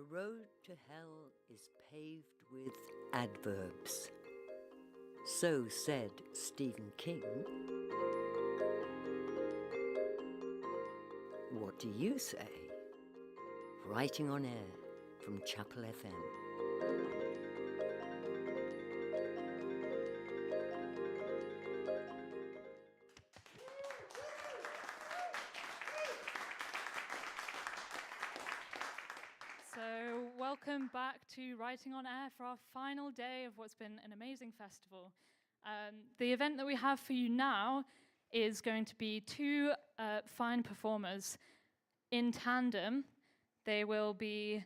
The road to hell is paved with adverbs. So said Stephen King. What do you say? Writing on air from Chapel FM. So welcome back to Writing on Air for our final day of what's been an amazing festival. The event that we have for you now is going to be two fine performers in tandem. They will be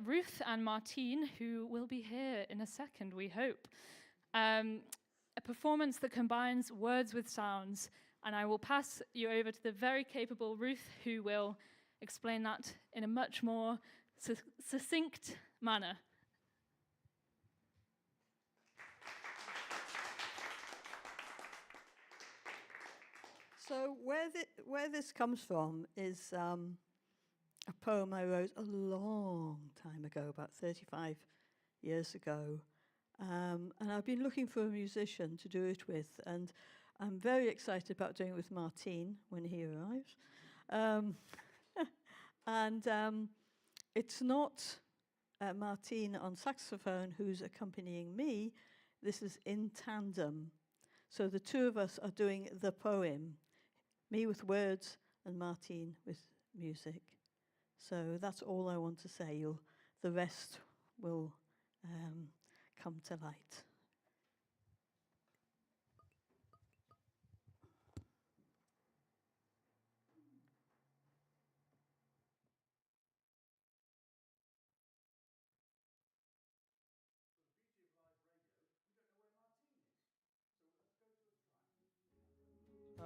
Ruth and Martin, who will be here in a second, we hope. A performance that combines words with sounds, and I will pass you over to the very capable Ruth, who will explain that in a much more succinct manner. So where this comes from is a poem I wrote a long time ago, about 35 years ago. And I've been looking for a musician to do it with, and I'm very excited about doing it with Martin when he arrives. It's not Martin on saxophone who's accompanying me. This is in tandem. So the two of us are doing the poem, me with words and Martin with music. So that's all I want to say. The rest will come to light. I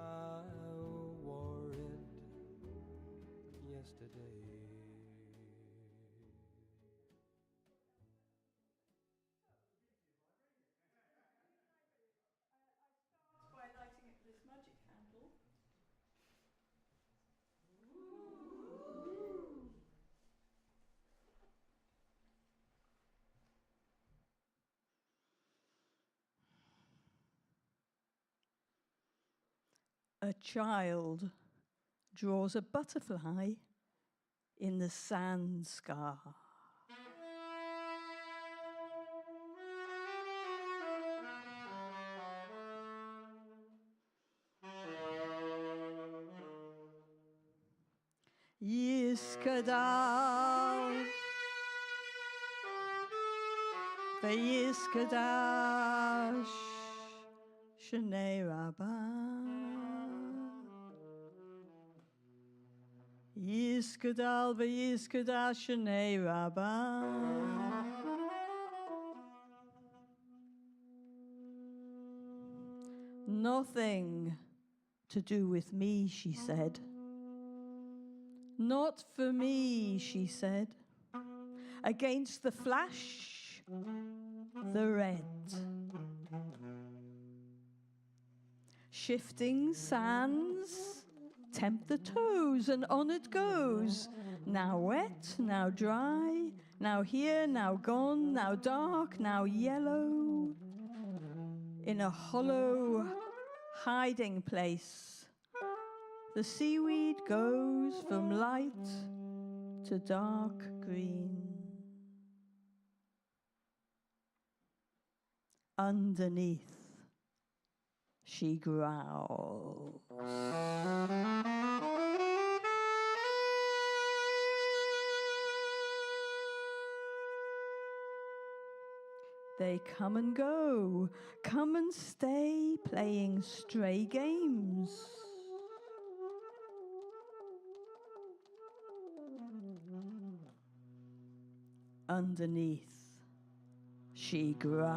wore it yesterday. By lighting this magic candle. A child draws a butterfly in the sand scar. Yiskadal, Vayiskadash, Shnei Rabbah. Yiskadal, Vayiskadash, Shnei Rabbah. Nothing to do with me, she said. Not for me, she said. Against the flash, the red. Shifting sands tempt the toes, and on it goes. Now wet, now dry, now here, now gone, now dark, now yellow. In a hollow hiding place, the seaweed goes from light to dark green. Underneath, she growls. They come and go, come and stay, playing stray games. Underneath, she growls.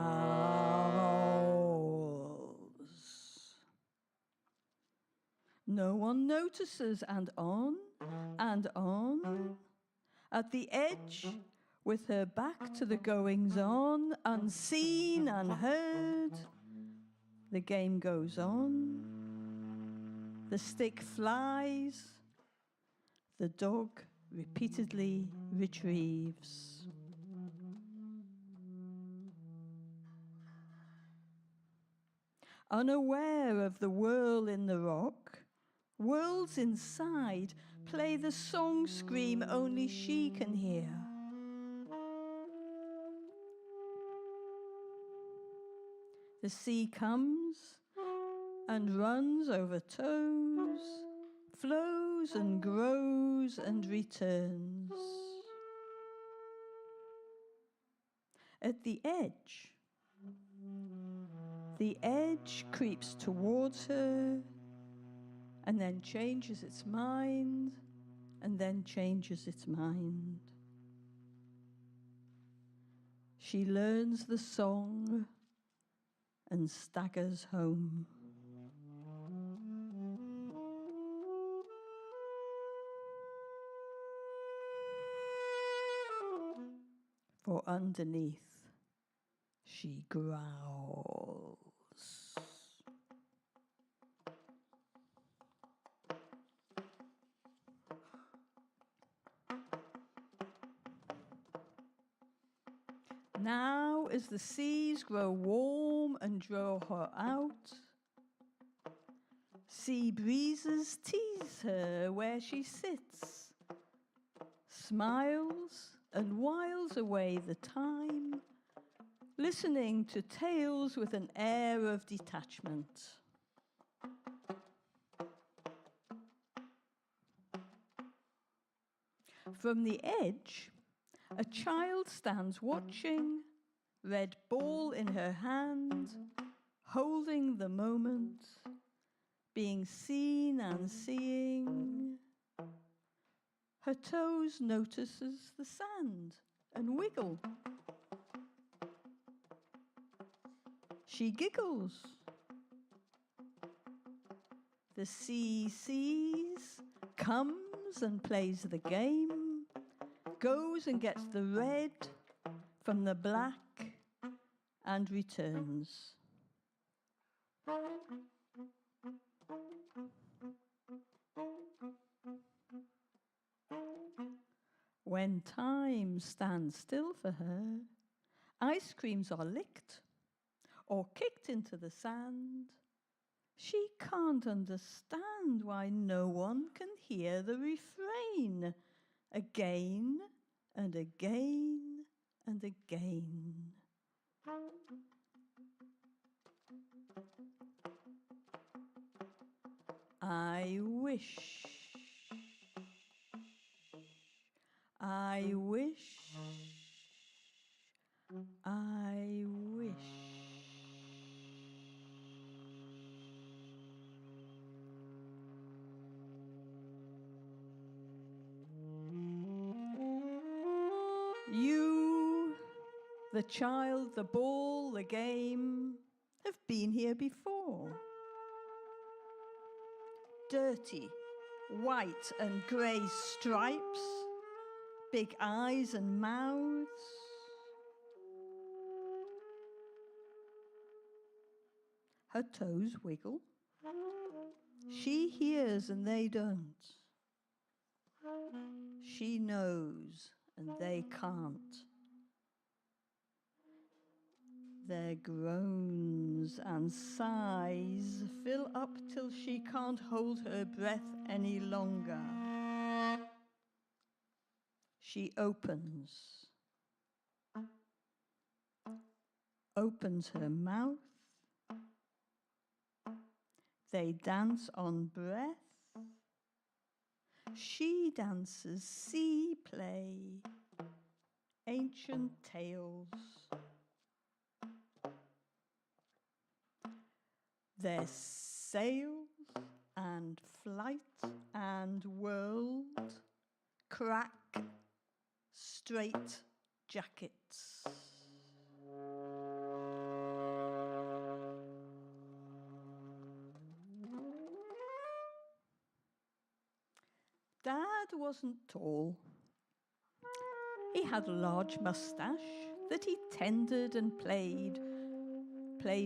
No one notices, and on, and on. At the edge, with her back to the goings-on, unseen, unheard, the game goes on. The stick flies, the dog repeatedly retrieves. Unaware of the whirl in the rock, worlds inside play the song scream only she can hear. The sea comes and runs over toes, flows and grows and returns. At the edge creeps towards her and then changes its mind and then changes its mind. She learns the song and staggers home. For underneath, she growls. Now, as the seas grow warm and draw her out, sea breezes tease her where she sits, smiles and whiles away the time, listening to tales with an air of detachment. From the edge, a child stands watching, red ball in her hand, holding the moment, being seen and seeing. Her toes notices the sand and wiggle. She giggles. The sea sees, comes and plays the game, goes and gets the red from the black and returns. When time stands still for her, ice creams are licked or kicked into the sand. She can't understand why no one can hear the refrain again and again and again. I wish, I wish, I wish. You, the child, the ball, the game, have been here before. Dirty, white and grey stripes, big eyes and mouths. Her toes wiggle. She hears and they don't. She knows and they can't. Their groans and sighs fill up till she can't hold her breath any longer. She opens her mouth. They dance on breath. She dances sea play, ancient tales. Their sails and flight and world crack straight jackets. Dad wasn't tall. He had a large mustache that he tended and played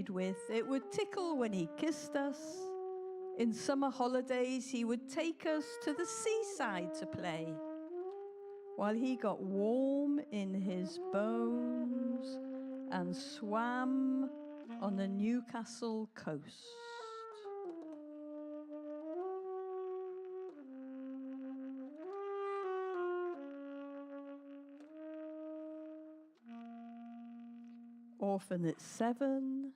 with. It would tickle when he kissed us. In summer holidays, he would take us to the seaside to play. while he got warm in his bones and swam on the Newcastle coast. Orphan at 7,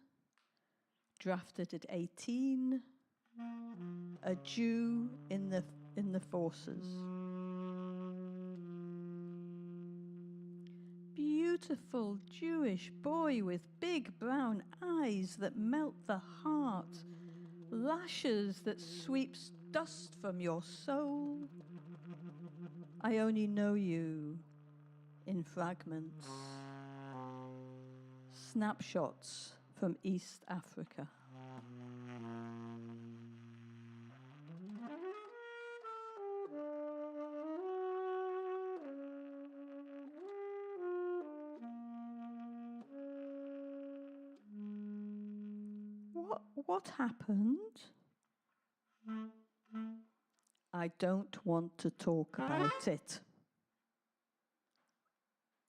drafted at 18, a Jew in the forces. Beautiful Jewish boy with big brown eyes that melt the heart, lashes that sweeps dust from your soul. I only know you in fragments, snapshots from East Africa. What happened? I don't want to talk about it.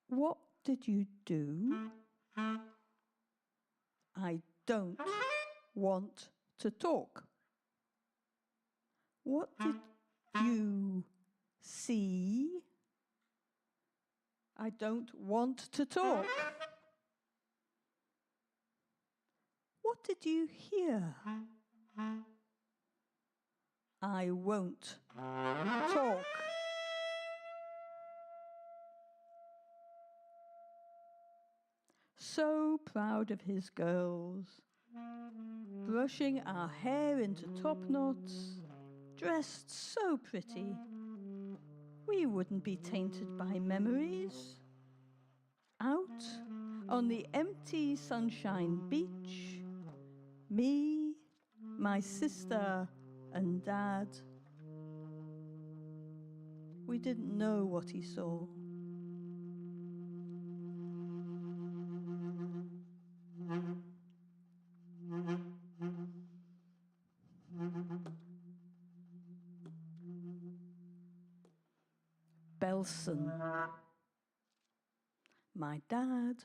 What did you do? I don't want to talk. What did you see? I don't want to talk. What did you hear? I won't talk. So proud of his girls, brushing our hair into top knots, dressed so pretty. We wouldn't be tainted by memories. Out on the empty sunshine beach, me, my sister, and Dad. We didn't know what he saw. Belson. My dad,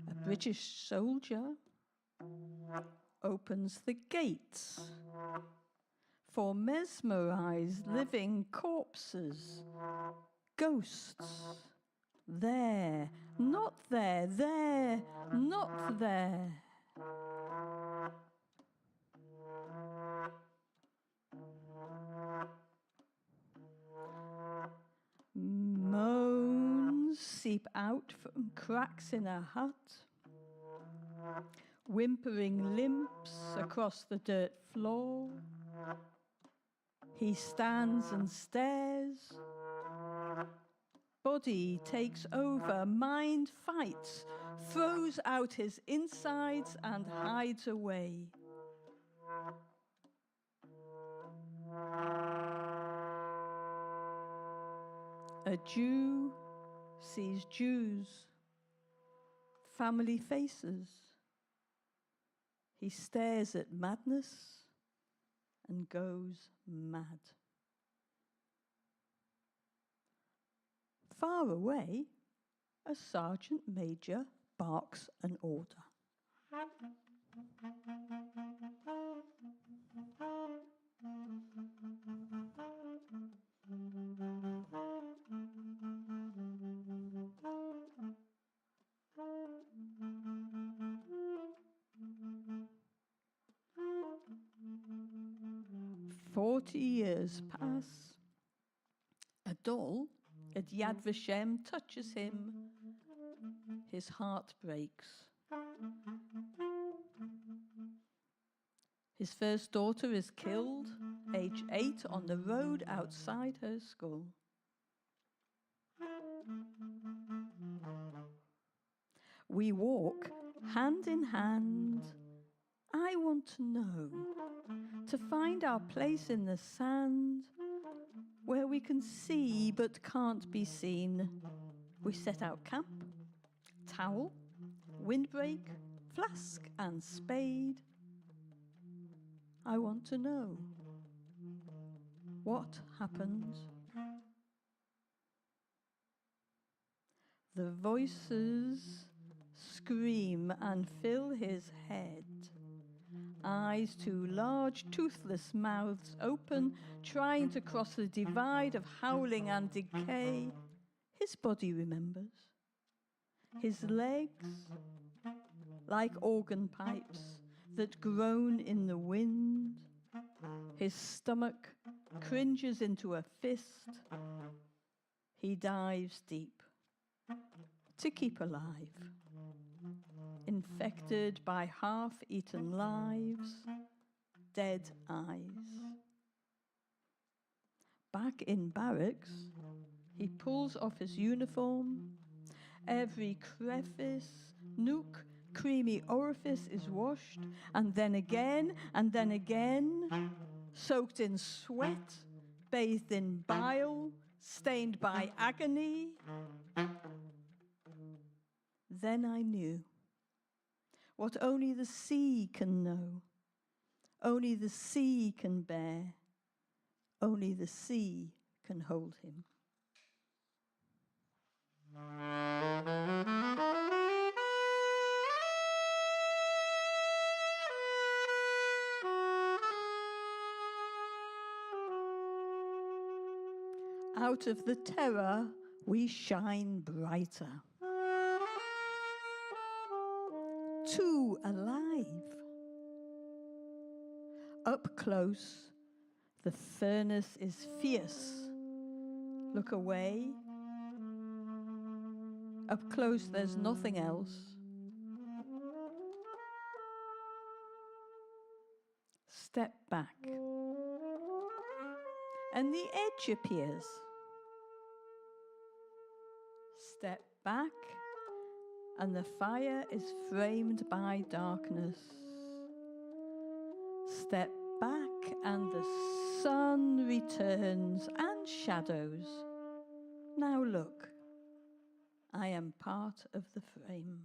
a British soldier, opens the gates for mesmerized living corpses, ghosts. There, not there, there, not there. Moans seep out from cracks in a hut. Whimpering limps across the dirt floor. He stands and stares. Body takes over, mind fights, throws out his insides and hides away. A Jew sees Jews, family faces. He stares at madness and goes mad. Far away, a sergeant major barks an order. 40 years pass. A doll at Yad Vashem touches him. His heart breaks. His first daughter is killed, age 8, on the road outside her school. We walk hand in hand. I want to know, to find our place in the sand, where we can see but can't be seen. We set out camp, towel, windbreak, flask and spade. I want to know, what happened? The voices scream and fill his head. Eyes too large, toothless mouths open, trying to cross the divide of howling and decay. His body remembers. His legs, like organ pipes that groan in the wind. His stomach cringes into a fist. He dives deep to keep alive. Infected by half-eaten lives, dead eyes. Back in barracks, he pulls off his uniform. Every crevice, nook, creamy orifice is washed, and then again, soaked in sweat, bathed in bile, stained by agony. Then I knew what only the sea can know, only the sea can bear, only the sea can hold him. Out of the terror, we shine brighter. Too alive. Up close, the furnace is fierce. Look away. Up close, there's nothing else. Step back. And the edge appears. Step back, and the fire is framed by darkness. Step back, and the sun returns, and shadows. Now look, I am part of the frame.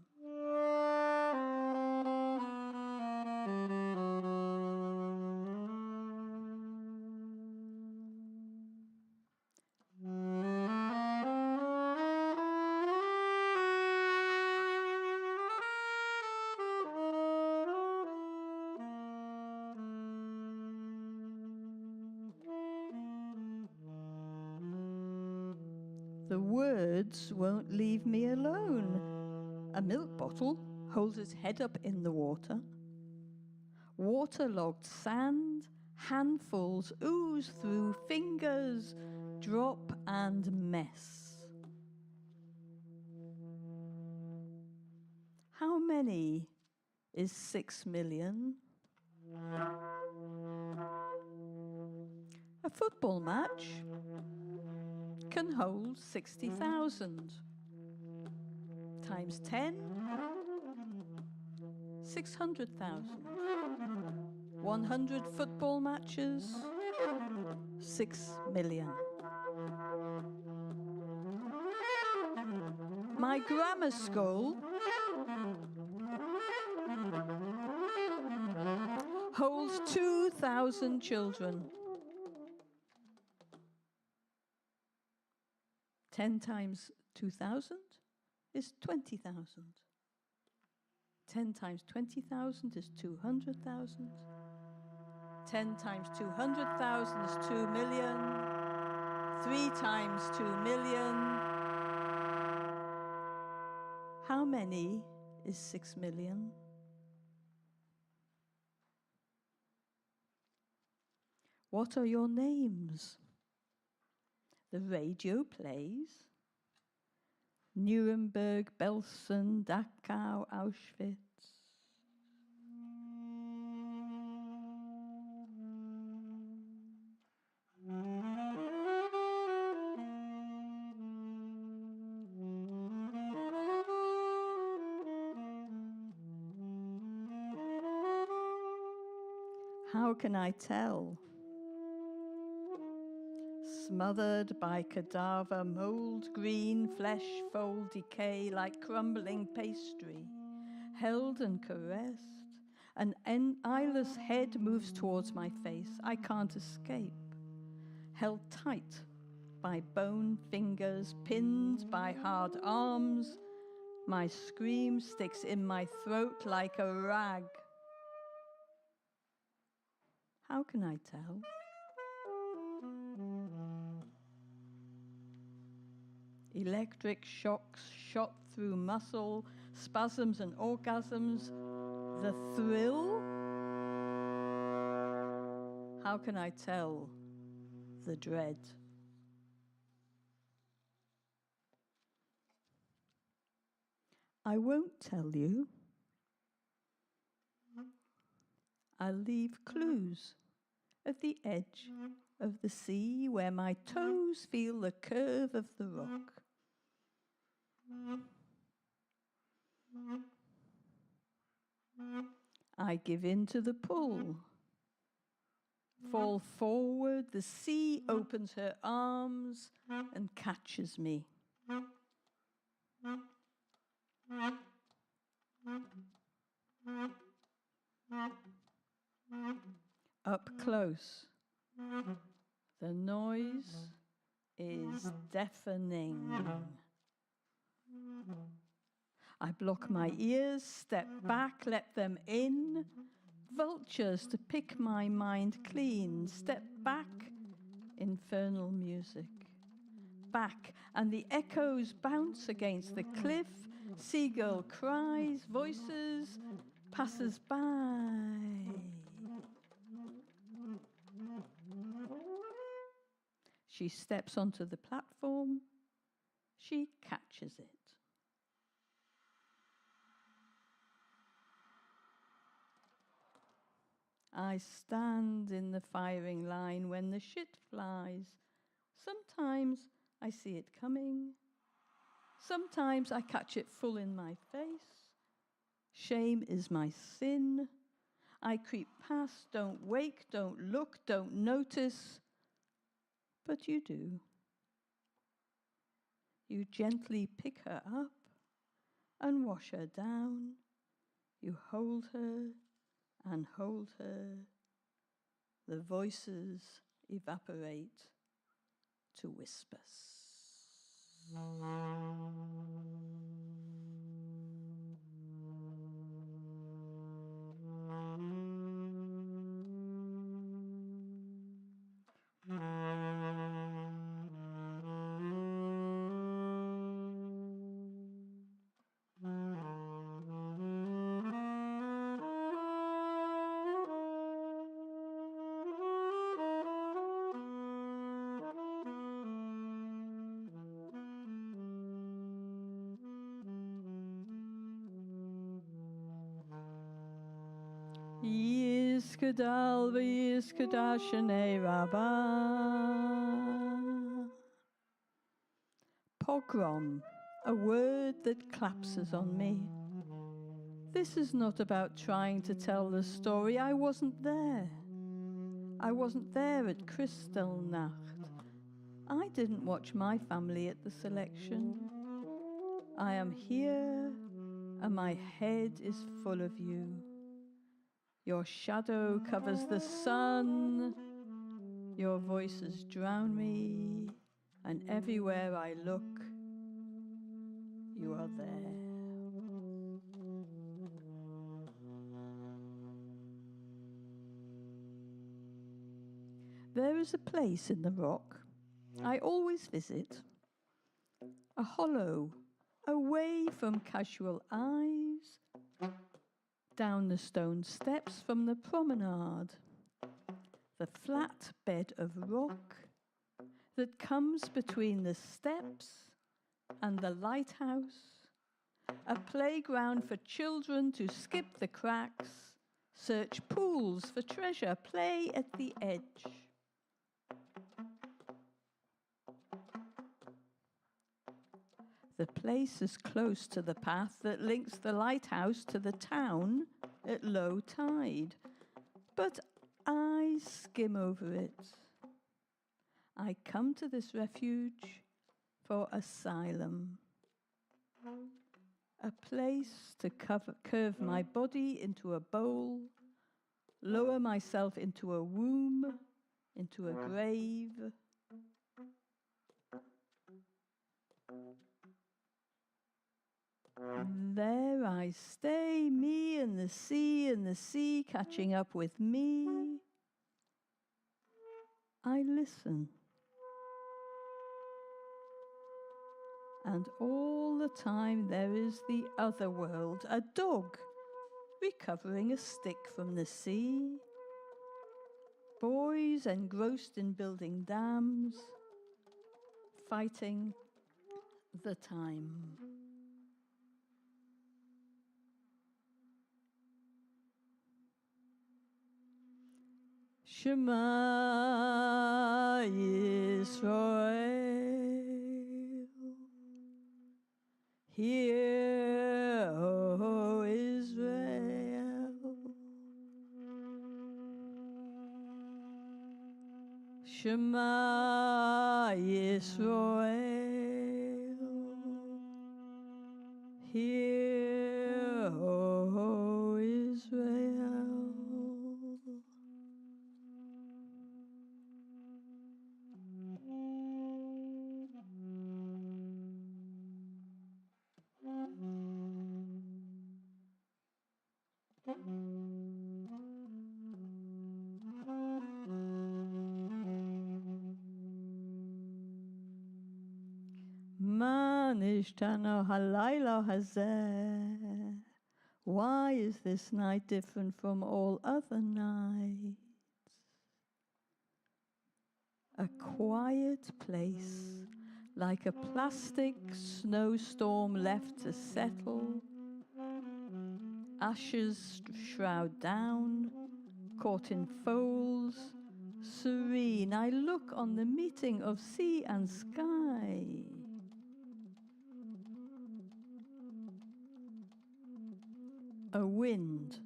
The words won't leave me alone. A milk bottle holds its head up in the water. Waterlogged sand, handfuls ooze through fingers, drop and mess. How many is 6 million? A football match can hold 60,000. Times 10, 600,000. 100 football matches, 6 million. My grammar school holds 2,000 children. 10 times 2,000 is 20,000. 10 times 20,000 is 200,000. 10 times 200,000 is 2 million. 3 times 2 million. How many is 6 million? What are your names? The radio plays. Nuremberg, Belsen, Dachau, Auschwitz. How can I tell? Smothered by cadaver, mold, green, flesh, fold, decay, like crumbling pastry, held and caressed, an eyeless head moves towards my face. I can't escape. Held tight by bone fingers, pinned by hard arms. My scream sticks in my throat like a rag. How can I tell? Electric shocks shot through muscle, spasms and orgasms. The thrill? How can I tell? The dread. I won't tell you. I'll leave clues at the edge of the sea where my toes feel the curve of the rock. I give in to the pull. Fall forward, the sea opens her arms and catches me. Up close, the noise is deafening. I block my ears, step back, let them in. Vultures to pick my mind clean. Step back, infernal music. Back, and the echoes bounce against the cliff. Seagull cries, voices, passers by. She steps onto the platform. She catches it. I stand in the firing line when the shit flies. Sometimes I see it coming. Sometimes I catch it full in my face. Shame is my sin. I creep past, don't wake, don't look, don't notice. But you do. You gently pick her up and wash her down. You hold her and hold her. The voices evaporate to whispers. Yiskadal v'yiskadashanei rabba. Pogrom, a word that collapses on me. This is not about trying to tell the story. I wasn't there. I wasn't there at Kristallnacht. I didn't watch my family at the selection. I am here, and my head is full of you. Your shadow covers the sun. Your voices drown me, and everywhere I look, you are there. There is a place in the rock I always visit, a hollow away from casual eyes, down the stone steps from the promenade, the flat bed of rock that comes between the steps and the lighthouse, a playground for children to skip the cracks, search pools for treasure, play at the edge. The place is close to the path that links the lighthouse to the town at low tide, but I skim over it. I come to this refuge for asylum, a place to curve my body into a bowl, lower myself into a womb, into a grave. There I stay, me and the sea catching up with me. I listen. And all the time there is the other world, a dog recovering a stick from the sea, boys engrossed in building dams, fighting the time. Shema Yisrael, hear, O Israel. Shema Yisrael, hear, O Israel. Ma nishtano halayla hazeh. Why is this night different from all other nights? A quiet place, like a plastic snowstorm left to settle. Ashes shroud down, caught in folds, serene. I look on the meeting of sea and sky. A wind,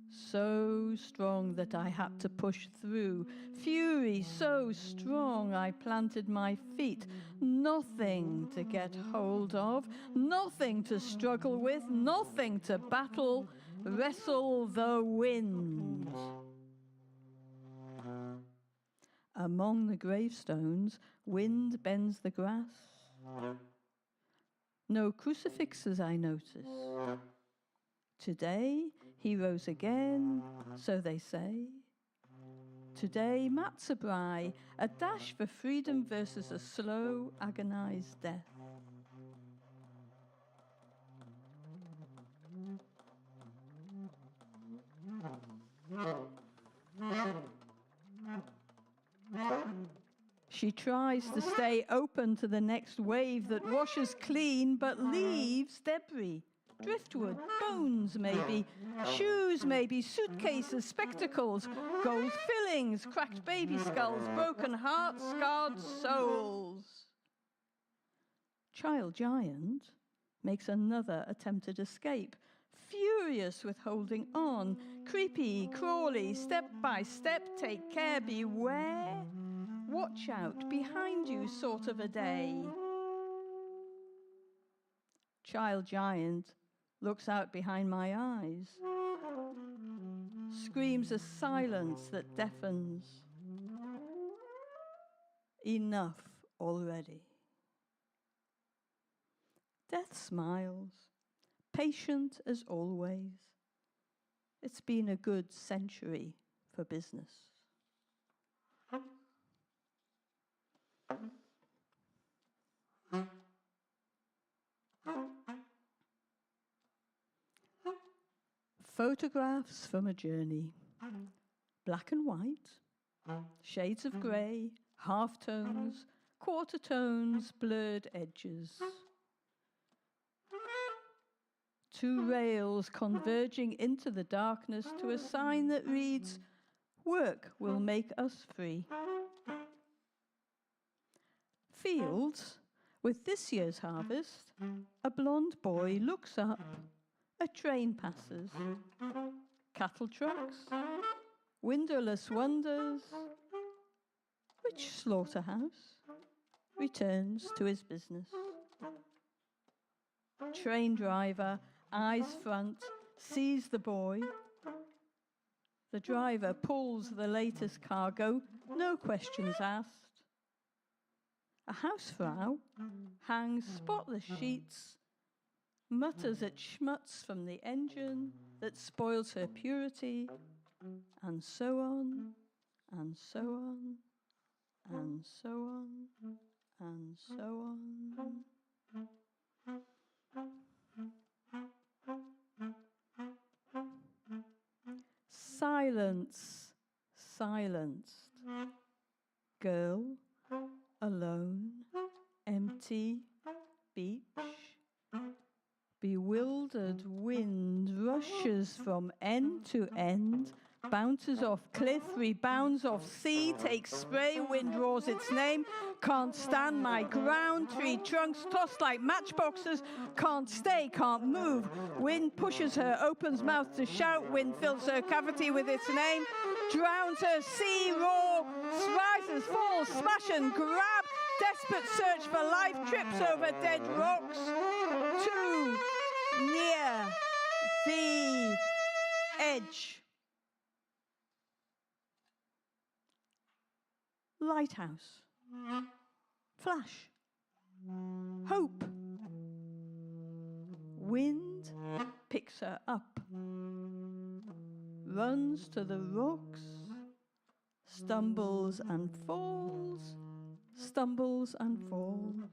so strong that I had to push through. Fury so strong I planted my feet. Nothing to get hold of, nothing to struggle with, nothing to battle. Wrestle the wind. Among the gravestones, wind bends the grass. No crucifixes, I notice. Today, he rose again, so they say. Today, matzah brai, a dash for freedom versus a slow, agonized death. She tries to stay open to the next wave that washes clean, but leaves debris. Driftwood, bones maybe, shoes maybe, suitcases, spectacles, gold fillings, cracked baby skulls, broken hearts, scarred souls. Child Giant makes another attempted escape, furious with holding on, creepy, crawly, step by step, take care, beware, watch out, behind you sort of a day. Child Giant looks out behind my eyes, screams a silence that deafens. Enough already. Death smiles, patient as always. It's been a good century for business. Photographs from a journey. Black and white, shades of grey, half-tones, quarter tones, blurred edges. Two rails converging into the darkness to a sign that reads, "Work will make us free." Fields, with this year's harvest, a blonde boy looks up. A train passes. Cattle trucks, windowless wonders. Which slaughterhouse returns to his business? Train driver, eyes front, sees the boy. The driver pulls the latest cargo, no questions asked. A housefrau hangs spotless sheets mutters at schmutz from the engine that spoils her purity, and so on, and so on, and so on, and so on. Silence, silenced. Girl, alone, empty, beach. Bewildered wind rushes from end to end, bounces off cliff, rebounds off sea, takes spray, wind roars its name, can't stand my ground, tree trunks tossed like matchboxes, can't stay, can't move, wind pushes her, opens mouth to shout, wind fills her cavity with its name, drowns her, sea roar, rises, falls, smash and grab, desperate search for life, trips over dead rocks, too near the edge. Lighthouse. Flash. Hope. Wind picks her up. Runs to the rocks. Stumbles and falls. Stumbles and falls.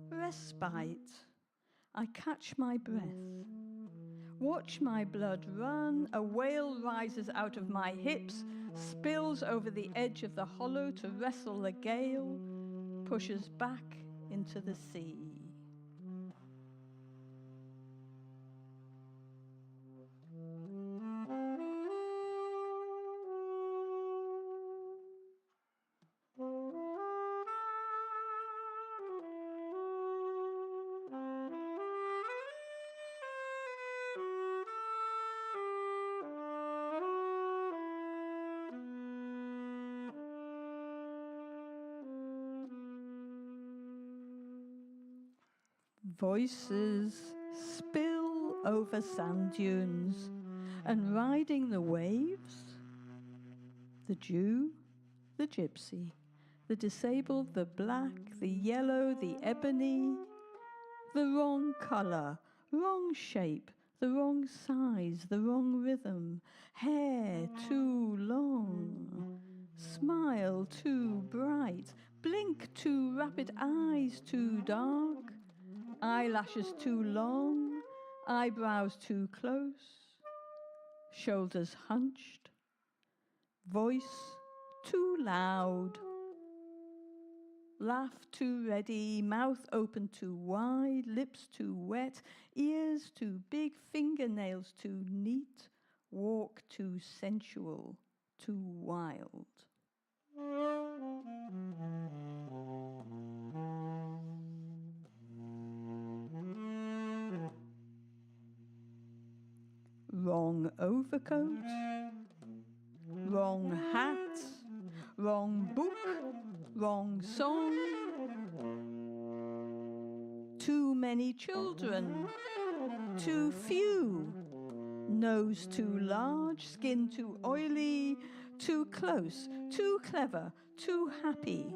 Respite. I catch my breath. Watch my blood run. A whale rises out of my hips, spills over the edge of the hollow to wrestle the gale, pushes back into the sea. Voices spill over sand dunes, and riding the waves, the Jew, the gypsy, the disabled, the black, the yellow, the ebony, the wrong color, wrong shape, the wrong size, the wrong rhythm, hair too long, smile too bright, blink too rapid, eyes too dark, eyelashes too long, eyebrows too close, shoulders hunched, voice too loud, laugh too ready, mouth open too wide, lips too wet, ears too big, fingernails too neat, walk too sensual, too wild. Wrong overcoat, wrong hat, wrong book, wrong song. Too many children, too few. Nose too large, skin too oily, too close, too clever, too happy.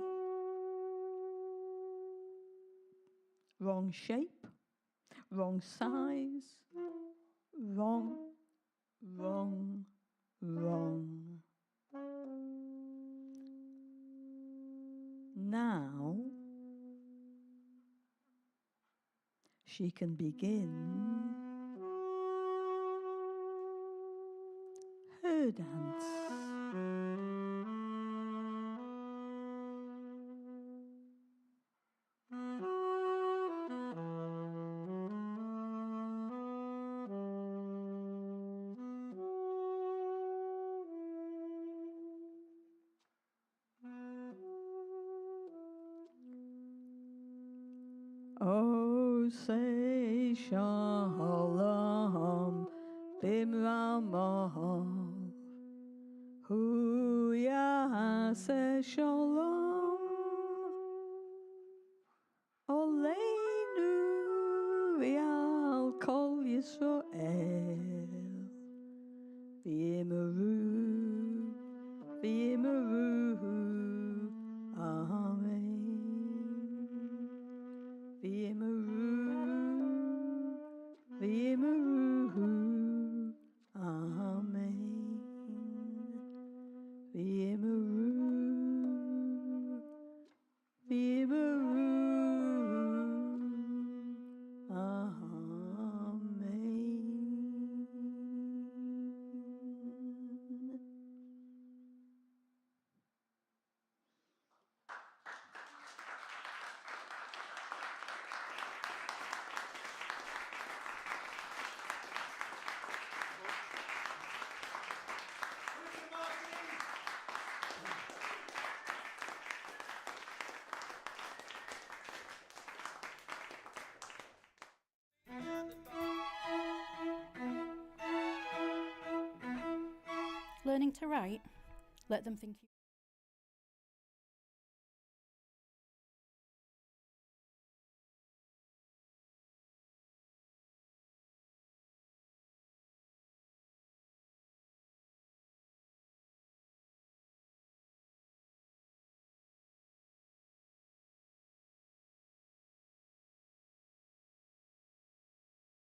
Wrong shape, wrong size, wrong, wrong, wrong. Now she can begin her dance. Oh, say shalom, bimramah, hu yaseh shalom, oleinu v'al kol Yisrael, v'yimeru, v'yimeru, amen. Vimaroo, Vimaroo, Amen. Learning to write? Let them think you